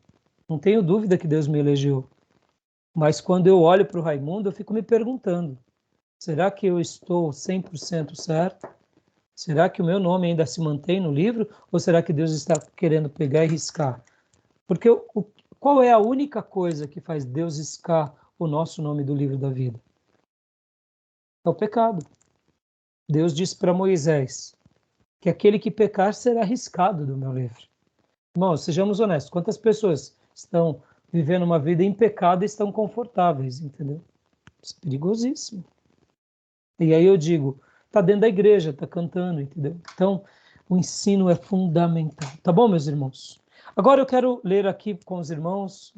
Speaker 1: Não tenho dúvida que Deus me elegeu. Mas quando eu olho para o Raimundo, eu fico me perguntando, será que eu estou 100% certo? Será que o meu nome ainda se mantém no livro? Ou será que Deus está querendo pegar e riscar? Porque qual é a única coisa que faz Deus riscar o nosso nome do livro da vida? É o pecado. Deus disse para Moisés que aquele que pecar será riscado do meu livro. Irmãos, sejamos honestos. Quantas pessoas estão vivendo uma vida em pecado e estão confortáveis, entendeu? Isso é perigosíssimo. E aí eu digo, está dentro da igreja, está cantando, entendeu? Então, o ensino é fundamental. Tá bom, meus irmãos? Agora eu quero ler aqui com os irmãos.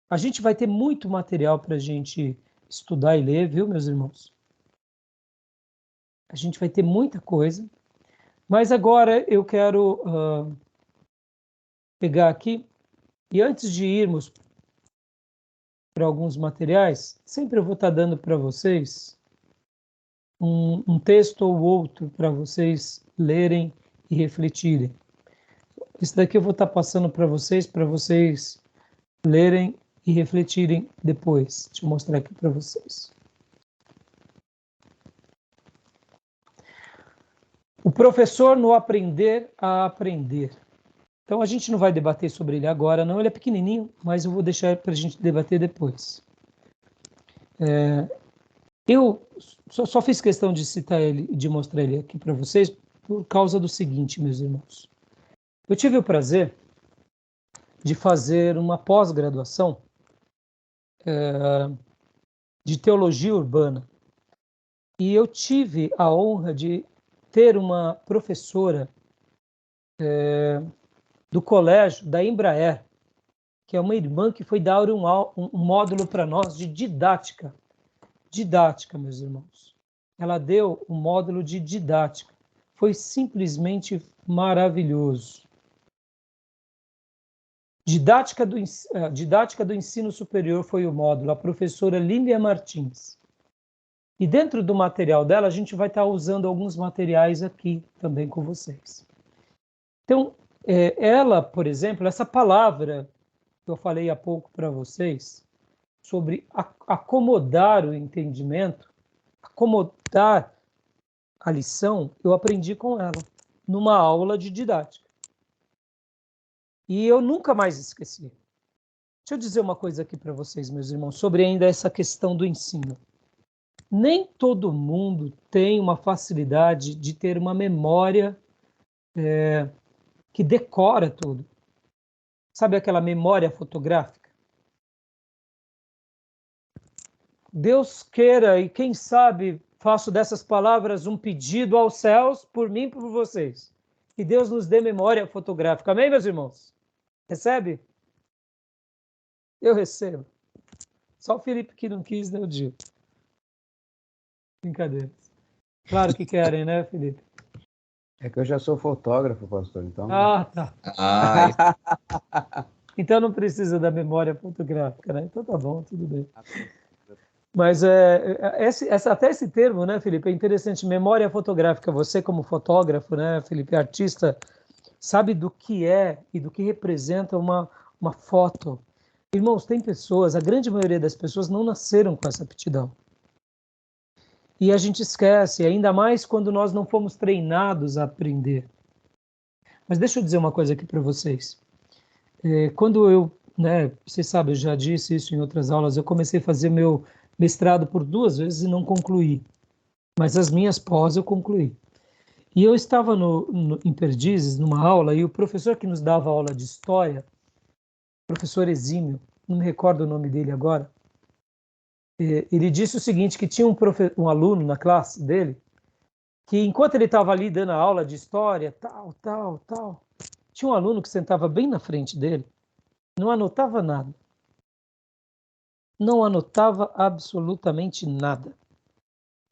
Speaker 1: A gente vai ter muito material para a gente estudar e ler, viu, meus irmãos? A gente vai ter muita coisa. Mas agora eu quero pegar aqui, e antes de irmos para alguns materiais, sempre eu vou estar dando para vocês um texto ou outro para vocês lerem e refletirem. Isso daqui eu vou estar passando para vocês lerem e refletirem depois. Deixa eu mostrar aqui para vocês. O professor no aprender a aprender. Então a gente não vai debater sobre ele agora, não. Ele é pequenininho, mas eu vou deixar para a gente debater depois. Eu só fiz questão de citar ele e de mostrar ele aqui para vocês por causa do seguinte, meus irmãos. Eu tive o prazer de fazer uma pós-graduação de teologia urbana. E eu tive a honra de ter uma professora do colégio da Embraer, que é uma irmã que foi dar um módulo para nós de didática. Didática, meus irmãos. Ela deu um módulo de didática. Foi simplesmente maravilhoso. Didática do ensino superior foi o módulo, a professora Lília Martins. E dentro do material dela, a gente vai estar usando alguns materiais aqui também com vocês. Então, ela, por exemplo, essa palavra que eu falei há pouco para vocês, sobre acomodar o entendimento, acomodar a lição, eu aprendi com ela, numa aula de didática. E eu nunca mais esqueci. Deixa eu dizer uma coisa aqui para vocês, meus irmãos, sobre ainda essa questão do ensino. Nem todo mundo tem uma facilidade de ter uma memória que decora tudo. Sabe aquela memória fotográfica? Deus queira, e quem sabe faço dessas palavras um pedido aos céus, por mim e por vocês. Que Deus nos dê memória fotográfica. Amém, meus irmãos? Recebe? Eu recebo. Só o Felipe que não quis, né, o dia. Brincadeira. Claro que querem, né, Felipe?
Speaker 4: É que eu já sou fotógrafo, pastor, então...
Speaker 1: Ah, tá. Então não precisa da memória fotográfica, né? Então tá bom, tudo bem. Mas até esse termo, né, Felipe, é interessante. Memória fotográfica. Você como fotógrafo, né, Felipe, artista, sabe do que é e do que representa uma foto. Irmãos, tem pessoas, a grande maioria das pessoas não nasceram com essa aptidão. E a gente esquece, ainda mais quando nós não fomos treinados a aprender. Mas deixa eu dizer uma coisa aqui para vocês. Quando eu, vocês sabem, eu já disse isso em outras aulas, eu comecei a fazer meu mestrado por 2 vezes e não concluí. Mas as minhas pós eu concluí. E eu estava em Perdizes, numa aula, e o professor que nos dava aula de história, professor exímio, não me recordo o nome dele agora, ele disse o seguinte, que tinha um aluno na classe dele, que enquanto ele estava ali dando a aula de história, tal, tinha um aluno que sentava bem na frente dele, não anotava nada. Não anotava absolutamente nada.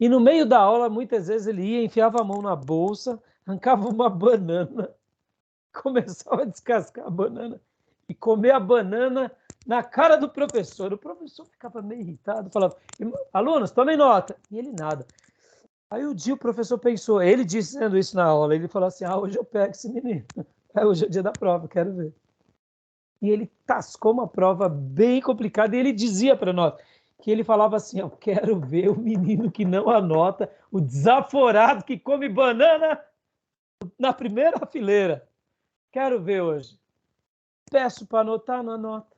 Speaker 1: E no meio da aula, muitas vezes ele ia, enfiava a mão na bolsa, arrancava uma banana, começava a descascar a banana e comer a banana na cara do professor. O professor ficava meio irritado, falava, alunos, tomem nota. E ele nada. Aí um dia o professor pensou, ele dizendo isso na aula, ele falou assim, hoje eu pego esse menino. Hoje é o dia da prova, quero ver. E ele tascou uma prova bem complicada, e ele dizia para nós, que ele falava assim, eu quero ver o menino que não anota, o desaforado que come banana na primeira fileira. Quero ver hoje. Peço para anotar, não anota.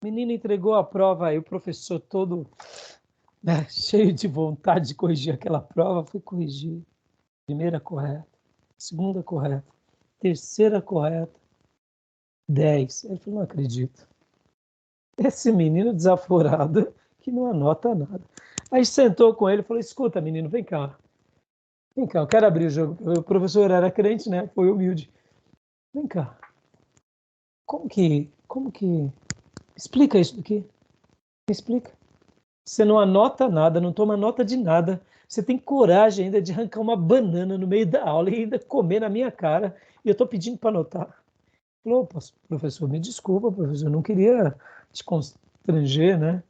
Speaker 1: O menino entregou a prova aí, o professor todo cheio de vontade de corrigir aquela prova, foi corrigir. Primeira correta, segunda correta, terceira correta, 10. Ele falou, não acredito. Esse menino desaforado que não anota nada. Aí sentou com ele e falou, escuta, menino, vem cá, eu quero abrir o jogo. O professor era crente, né? Foi humilde. Vem cá. Como que... Explica isso daqui. Me explica. Você não anota nada, não toma nota de nada. Você tem coragem ainda de arrancar uma banana no meio da aula e ainda comer na minha cara. E eu estou pedindo para anotar. Falou, professor, me desculpa, professor, eu não queria te constranger, né?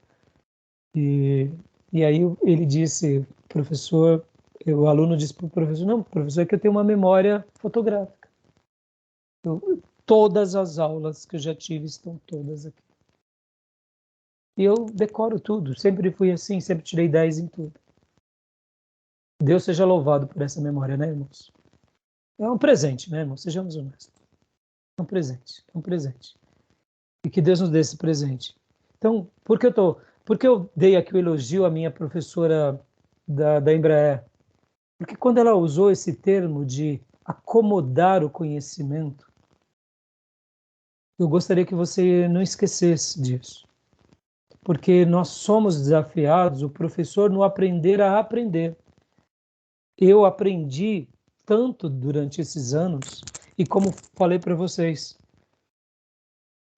Speaker 1: E aí ele disse, professor, o aluno disse para o professor, não, professor, é que eu tenho uma memória fotográfica. Todas as aulas que eu já tive estão todas aqui. E eu decoro tudo, sempre fui assim, sempre tirei 10 em tudo. Deus seja louvado por essa memória, né, irmãos? É um presente, né, irmãos? Sejamos honestos. É um presente. E que Deus nos dê esse presente. Então, por que eu dei aqui o elogio à minha professora da Embraer? Porque quando ela usou esse termo de acomodar o conhecimento, eu gostaria que você não esquecesse disso. Porque nós somos desafiados, o professor, no aprender a aprender. Eu aprendi tanto durante esses anos, e como falei para vocês,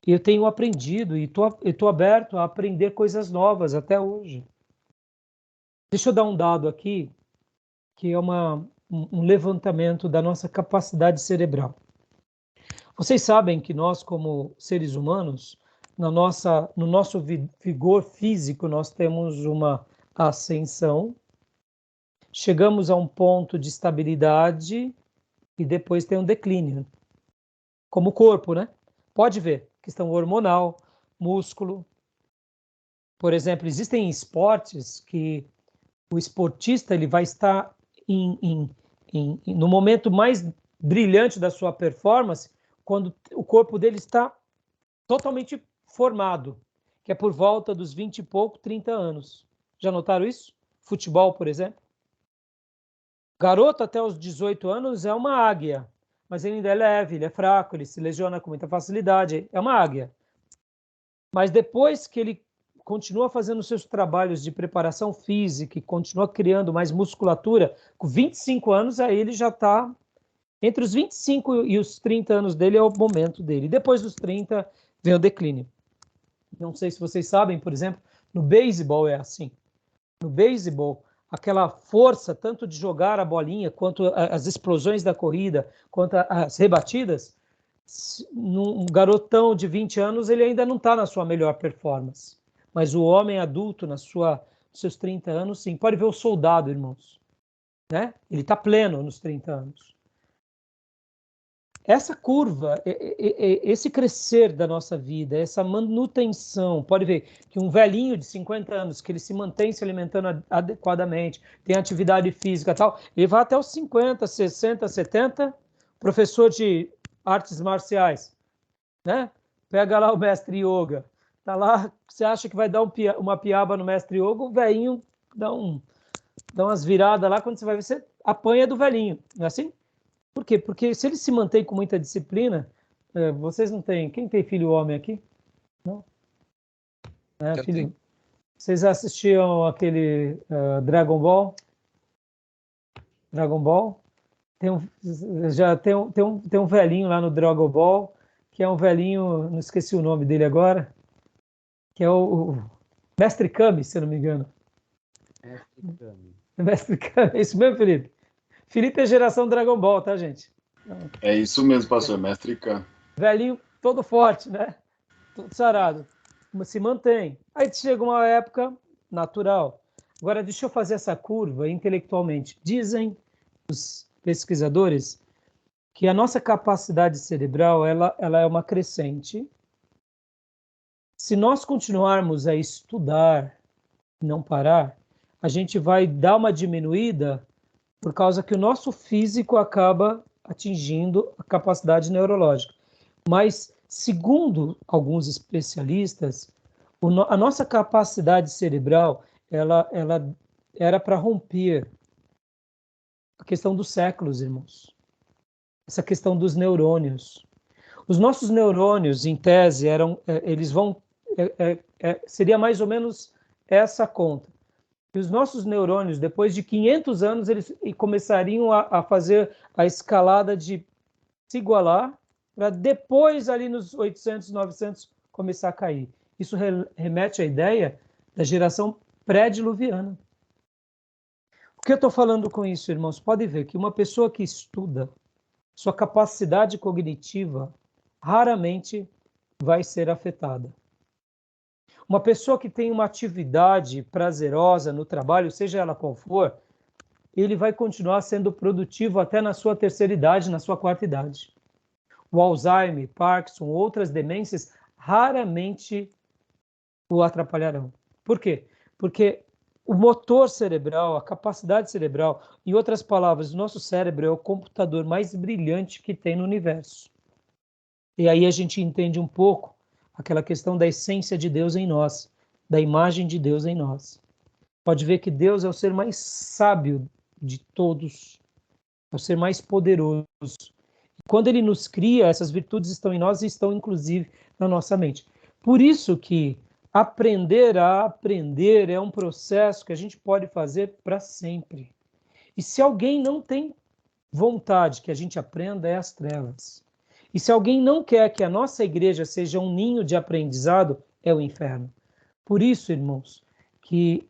Speaker 1: eu tenho aprendido e estou aberto a aprender coisas novas até hoje. Deixa eu dar um dado aqui, que é um levantamento da nossa capacidade cerebral. Vocês sabem que nós, como seres humanos, no nosso vigor físico, nós temos uma ascensão, chegamos a um ponto de estabilidade e depois tem um declínio. Como o corpo, né? Pode ver, questão hormonal, músculo. Por exemplo, existem esportes que o esportista ele vai estar no momento mais brilhante da sua performance, quando o corpo dele está totalmente formado, que é por volta dos 20 e pouco, 30 anos. Já notaram isso? Futebol, por exemplo. Garoto até os 18 anos é uma águia, mas ele ainda é leve, ele é fraco, ele se lesiona com muita facilidade, é uma águia. Mas depois que ele continua fazendo seus trabalhos de preparação física e continua criando mais musculatura, com 25 anos, aí ele já está... Entre os 25 e os 30 anos dele é o momento dele. Depois dos 30 vem o declínio. Não sei se vocês sabem, por exemplo, no beisebol é assim. No beisebol, aquela força, tanto de jogar a bolinha, quanto as explosões da corrida, quanto as rebatidas, um garotão de 20 anos, ele ainda não está na sua melhor performance. Mas o homem adulto, nos seus 30 anos, sim. Pode ver o soldado, irmãos. Né? Ele está pleno nos 30 anos. Essa curva, esse crescer da nossa vida, essa manutenção, pode ver que um velhinho de 50 anos, que ele se mantém se alimentando adequadamente, tem atividade física e tal, ele vai até os 50, 60, 70, professor de artes marciais, né? Pega lá o mestre yoga, tá lá, você acha que vai dar uma piaba no mestre yoga, o velhinho dá dá umas viradas lá, quando você vai ver, você apanha do velhinho. Não é assim? Por quê? Porque se ele se mantém com muita disciplina, vocês não têm... Quem tem filho homem aqui? Não? Filho... Vocês assistiam aquele Dragon Ball? Dragon Ball? Tem um velhinho lá no Dragon Ball, que é um velhinho, não esqueci o nome dele agora, que é o Mestre Kami, se eu não me engano. Mestre Kami, é isso mesmo, Felipe? Felipe é geração Dragon Ball, tá, gente?
Speaker 3: É isso mesmo, pastor, Mestre Kami.
Speaker 1: Velhinho todo forte, né? Todo sarado. Se mantém. Aí chega uma época natural. Agora, deixa eu fazer essa curva intelectualmente. Dizem os pesquisadores que a nossa capacidade cerebral ela é uma crescente. Se nós continuarmos a estudar e não parar, a gente vai dar uma diminuída por causa que o nosso físico acaba atingindo a capacidade neurológica. Mas, segundo alguns especialistas, a nossa capacidade cerebral ela era para romper a questão dos séculos, irmãos. Essa questão dos neurônios. Os nossos neurônios, em tese, eles vão... seria mais ou menos essa conta. E os nossos neurônios, depois de 500 anos, eles começariam a fazer a escalada de se igualar, para depois, ali nos 800, 900, começar a cair. Isso remete à ideia da geração pré-diluviana. O que eu estou falando com isso, irmãos? Pode ver que uma pessoa que estuda, sua capacidade cognitiva raramente vai ser afetada. Uma pessoa que tem uma atividade prazerosa no trabalho, seja ela qual for, ele vai continuar sendo produtivo até na sua terceira idade, na sua quarta idade. O Alzheimer, Parkinson, outras demências raramente o atrapalharão. Por quê? Porque o motor cerebral, a capacidade cerebral, em outras palavras, o nosso cérebro é o computador mais brilhante que tem no universo. E aí a gente entende um pouco aquela questão da essência de Deus em nós, da imagem de Deus em nós. Pode ver que Deus é o ser mais sábio de todos, é o ser mais poderoso. Quando ele nos cria, essas virtudes estão em nós e estão, inclusive, na nossa mente. Por isso que aprender a aprender é um processo que a gente pode fazer para sempre. E se alguém não tem vontade que a gente aprenda, é as trevas. E se alguém não quer que a nossa igreja seja um ninho de aprendizado, é o inferno. Por isso, irmãos, que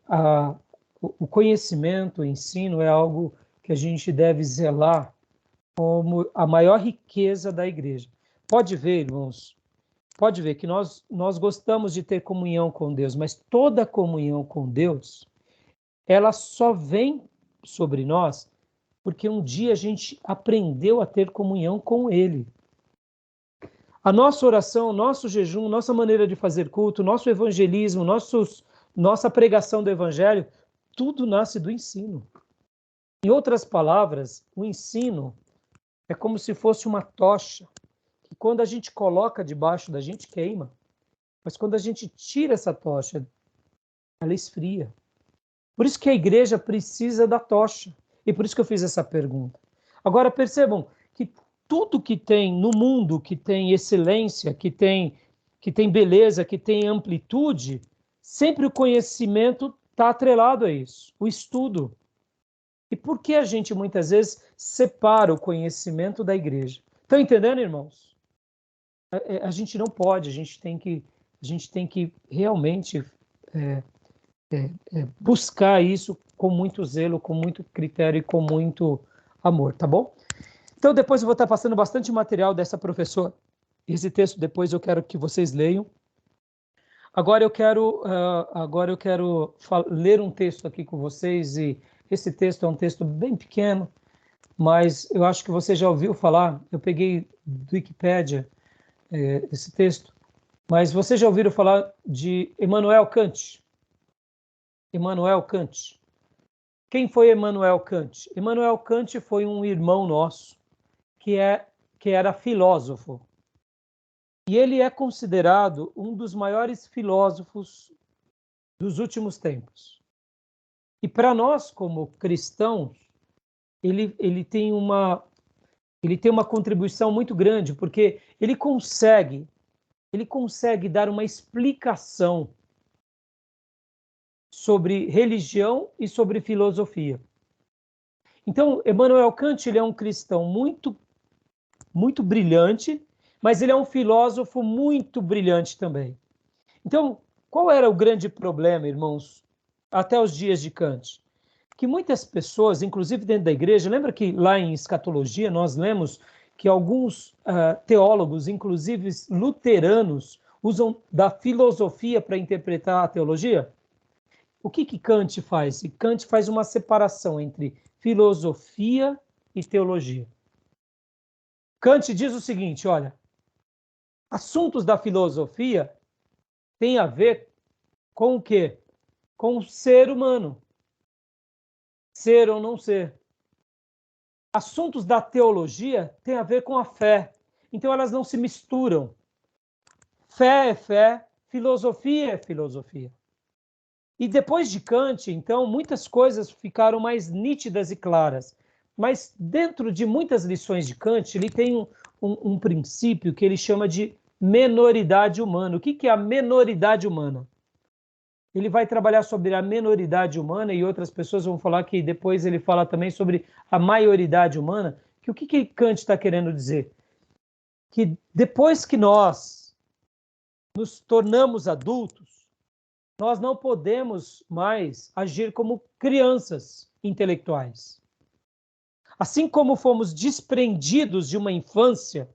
Speaker 1: o conhecimento, o ensino é algo que a gente deve zelar como a maior riqueza da igreja. Pode ver, irmãos, pode ver que nós gostamos de ter comunhão com Deus, mas toda comunhão com Deus, ela só vem sobre nós porque um dia a gente aprendeu a ter comunhão com Ele. A nossa oração, nosso jejum, nossa maneira de fazer culto, nosso evangelismo, nossa pregação do evangelho, tudo nasce do ensino. Em outras palavras, o ensino é como se fosse uma tocha, que quando a gente coloca debaixo da gente, queima. Mas quando a gente tira essa tocha, ela esfria. Por isso que a igreja precisa da tocha. E por isso que eu fiz essa pergunta. Agora percebam que tudo que tem no mundo, que tem excelência, que tem beleza, que tem amplitude, sempre o conhecimento está atrelado a isso, o estudo. E por que a gente muitas vezes separa o conhecimento da igreja? Estão entendendo, irmãos? A gente não pode, a gente tem que realmente buscar isso com muito zelo, com muito critério e com muito amor, tá bom? Então depois eu vou estar passando bastante material dessa professora. Esse texto depois eu quero que vocês leiam. Agora eu quero ler um texto aqui com vocês, e esse texto é um texto bem pequeno, mas eu acho que você já ouviu falar. Eu peguei do Wikipédia esse texto, mas vocês já ouviram falar de Immanuel Kant? Immanuel Kant. Quem foi Immanuel Kant? Immanuel Kant foi um irmão nosso que era filósofo. E ele é considerado um dos maiores filósofos dos últimos tempos. E para nós, como cristãos, ele tem uma contribuição muito grande, porque ele consegue dar uma explicação sobre religião e sobre filosofia. Então, Immanuel Kant, ele é um cristão muito, muito brilhante, mas ele é um filósofo muito brilhante também. Então, qual era o grande problema, irmãos, até os dias de Kant? Que muitas pessoas, inclusive dentro da igreja, lembra que lá em escatologia nós lemos que alguns teólogos, inclusive luteranos, usam da filosofia para interpretar a teologia? O que Kant faz? Kant faz uma separação entre filosofia e teologia. Kant diz o seguinte, olha, assuntos da filosofia têm a ver com o quê? Com o ser humano. Ser ou não ser. Assuntos da teologia têm a ver com a fé. Então elas não se misturam. Fé é fé, filosofia é filosofia. E depois de Kant, então, muitas coisas ficaram mais nítidas e claras. Mas dentro de muitas lições de Kant, ele tem um princípio que ele chama de menoridade humana. O que é a menoridade humana? Ele vai trabalhar sobre a menoridade humana e outras pessoas vão falar que depois ele fala também sobre a maioridade humana. Que o que Kant está querendo dizer? Que depois que nós nos tornamos adultos, nós não podemos mais agir como crianças intelectuais. Assim como fomos desprendidos de uma infância,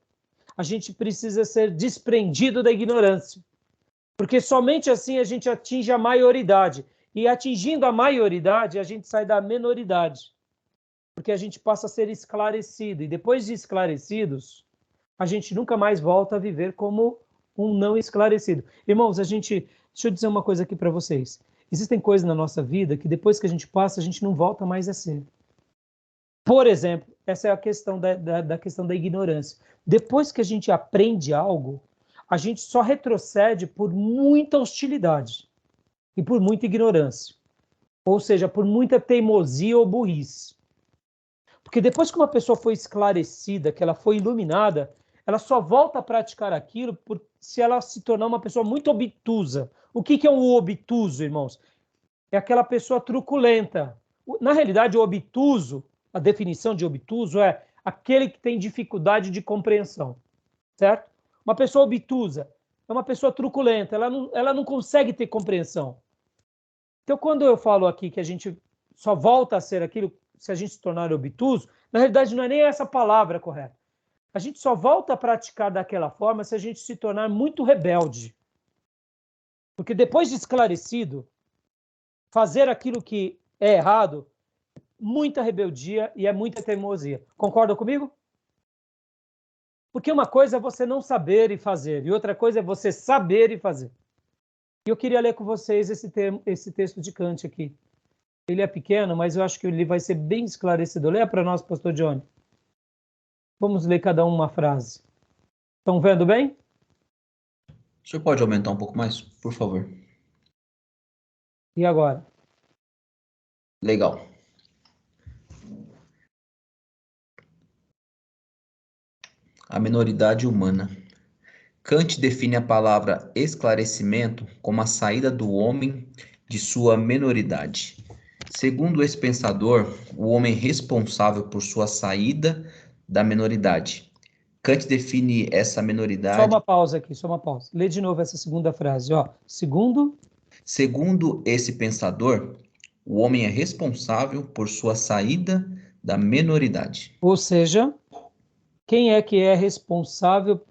Speaker 1: a gente precisa ser desprendido da ignorância. Porque somente assim a gente atinge a maioridade. E atingindo a maioridade, a gente sai da menoridade. Porque a gente passa a ser esclarecido. E depois de esclarecidos, a gente nunca mais volta a viver como um não esclarecido. Irmãos, deixa eu dizer uma coisa aqui para vocês. Existem coisas na nossa vida que depois que a gente passa, a gente não volta mais a ser. Por exemplo, essa é a questão da questão da ignorância. Depois que a gente aprende algo, a gente só retrocede por muita hostilidade e por muita ignorância. Ou seja, por muita teimosia ou burrice. Porque depois que uma pessoa foi esclarecida, que ela foi iluminada, ela só volta a praticar aquilo se ela se tornar uma pessoa muito obtusa. O que é um obtuso, irmãos? É aquela pessoa truculenta. Na realidade, o obtuso, a definição de obtuso é aquele que tem dificuldade de compreensão, certo? Uma pessoa obtusa é uma pessoa truculenta, ela não consegue ter compreensão. Então, quando eu falo aqui que a gente só volta a ser aquilo se a gente se tornar obtuso, na realidade não é nem essa palavra correta. A gente só volta a praticar daquela forma se a gente se tornar muito rebelde. Porque depois de esclarecido, fazer aquilo que é errado, muita rebeldia e é muita teimosia. Concorda comigo? Porque uma coisa é você não saber e fazer, e outra coisa é você saber e fazer. E eu queria ler com vocês esse texto de Kant aqui. Ele é pequeno, mas eu acho que ele vai ser bem esclarecedor. Leia para nós, pastor Johnny. Vamos ler cada uma frase. Estão vendo bem?
Speaker 2: O senhor pode aumentar um pouco mais, por favor?
Speaker 1: E agora?
Speaker 2: Legal. A menoridade humana. Kant define a palavra esclarecimento como a saída do homem de sua menoridade. Segundo esse pensador, o homem responsável por sua saída da menoridade. Kant define essa menoridade...
Speaker 1: Só uma pausa aqui, só uma pausa. Lê de novo essa segunda frase. Ó.
Speaker 2: Segundo esse pensador, o homem é responsável por sua saída da menoridade.
Speaker 1: Ou seja, quem é que é responsável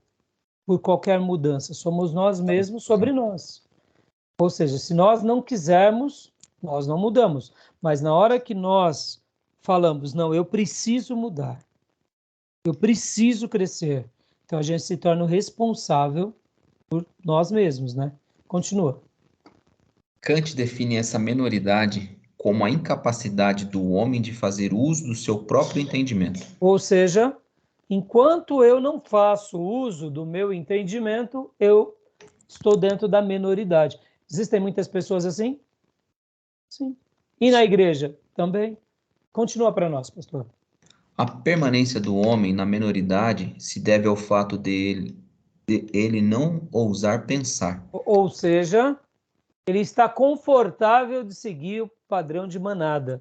Speaker 1: por qualquer mudança? Somos nós mesmos sobre nós. Ou seja, se nós não quisermos, nós não mudamos. Mas na hora que nós falamos, não, eu preciso mudar, eu preciso crescer, então a gente se torna responsável por nós mesmos, né? Continua.
Speaker 2: Kant define essa menoridade como a incapacidade do homem de fazer uso do seu próprio entendimento.
Speaker 1: Ou seja, enquanto eu não faço uso do meu entendimento, eu estou dentro da menoridade. Existem muitas pessoas assim? Sim. E na igreja também. Continua para nós, pastor.
Speaker 2: A permanência do homem na menoridade se deve ao fato de ele não ousar pensar.
Speaker 1: Ou seja, ele está confortável de seguir o padrão de manada.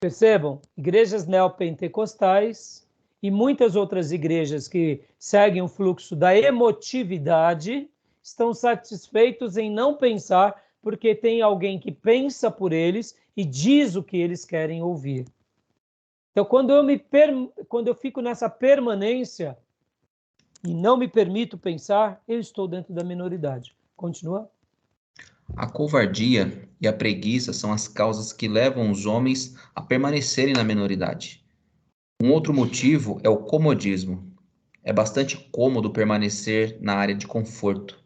Speaker 1: Percebam, igrejas neopentecostais e muitas outras igrejas que seguem o fluxo da emotividade estão satisfeitos em não pensar porque tem alguém que pensa por eles e diz o que eles querem ouvir. Então, quando eu fico nessa permanência e não me permito pensar, eu estou dentro da minoridade. Continua.
Speaker 2: A covardia e a preguiça são as causas que levam os homens a permanecerem na minoridade. Um outro motivo é o comodismo. É bastante cômodo permanecer na área de conforto.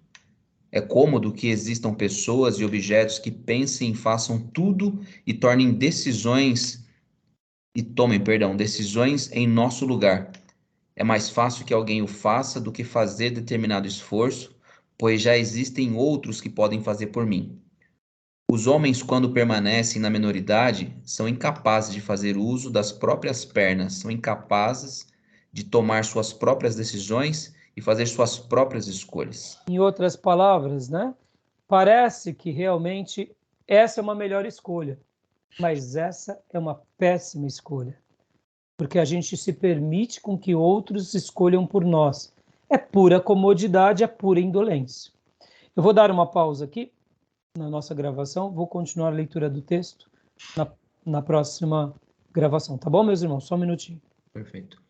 Speaker 2: É cômodo que existam pessoas e objetos que pensem e façam tudo e tomem decisões em nosso lugar. É mais fácil que alguém o faça do que fazer determinado esforço, pois já existem outros que podem fazer por mim. Os homens, quando permanecem na minoridade, são incapazes de fazer uso das próprias pernas, são incapazes de tomar suas próprias decisões e fazer suas próprias escolhas.
Speaker 1: Em outras palavras, né? Parece que realmente essa é uma melhor escolha, mas essa é uma péssima escolha, porque a gente se permite com que outros escolham por nós. É pura comodidade, é pura indolência. Eu vou dar uma pausa aqui na nossa gravação, vou continuar a leitura do texto na próxima gravação, tá bom, meus irmãos? Só um minutinho.
Speaker 2: Perfeito.